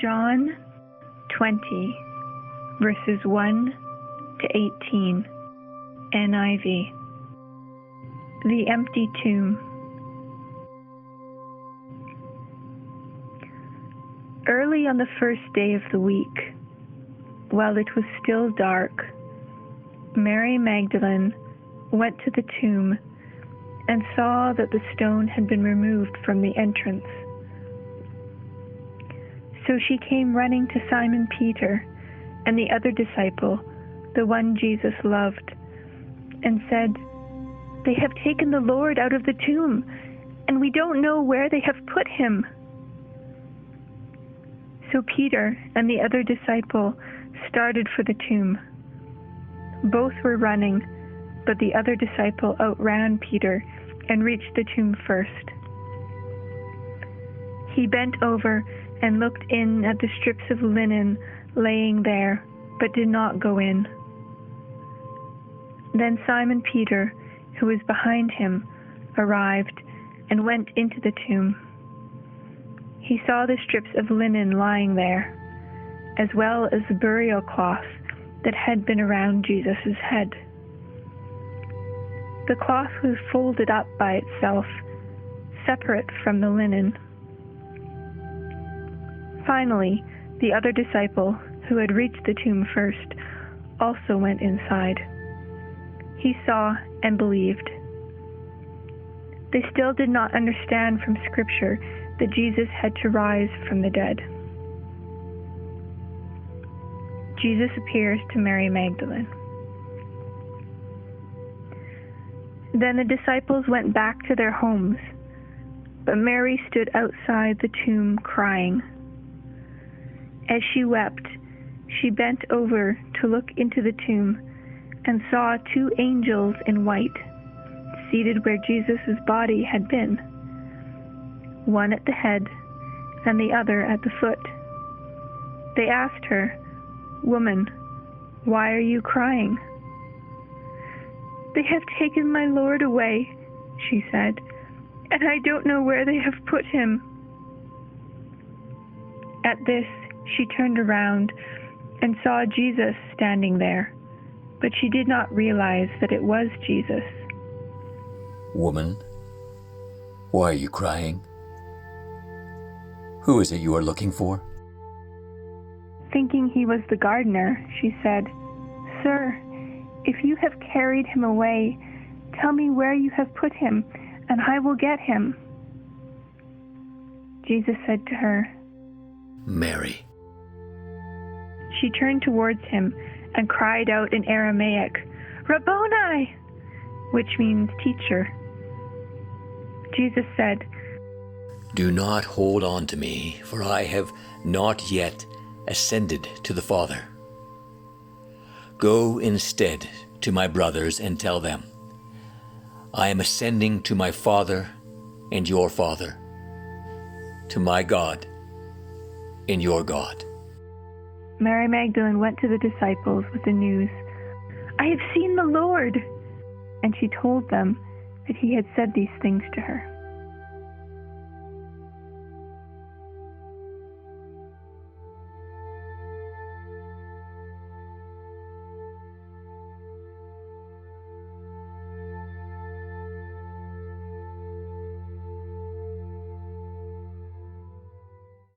John 20, verses 1 to 18, NIV. The empty tomb. Early on the first day of the week, while it was still dark, Mary Magdalene went to the tomb and saw that the stone had been removed from the entrance. So she came running to Simon Peter and the other disciple, the one Jesus loved, and said, "They have taken the Lord out of the tomb, and we don't know where they have put him." So Peter and the other disciple started for the tomb. Both were running, but the other disciple outran Peter and reached the tomb first. He bent over and looked in at the strips of linen laying there, but did not go in. Then Simon Peter, who was behind him, arrived and went into the tomb. He saw the strips of linen lying there, as well as the burial cloth that had been around Jesus' head. The cloth was folded up by itself, separate from the linen. Finally, the other disciple, who had reached the tomb first, also went inside. He saw and believed. They still did not understand from Scripture that Jesus had to rise from the dead. Jesus appears to Mary Magdalene. Then the disciples went back to their homes, but Mary stood outside the tomb crying. As she wept, she bent over to look into the tomb and saw two angels in white, seated where Jesus' body had been, one at the head and the other at the foot. They asked her, "Woman, why are you crying?" "They have taken my Lord away," she said, "and I don't know where they have put him." At this, she turned around and saw Jesus standing there, but she did not realize that it was Jesus. "Woman, why are you crying? Who is it you are looking for?" Thinking he was the gardener, she said, "Sir, if you have carried him away, tell me where you have put him, and I will get him." Jesus said to her, "Mary." She turned towards him and cried out in Aramaic, "Rabboni," which means teacher. Jesus said, "Do not hold on to me, for I have not yet ascended to the Father. Go instead to my brothers and tell them, I am ascending to my Father and your Father, to my God and your God." Mary Magdalene went to the disciples with the news, "I have seen the Lord," and she told them that he had said these things to her.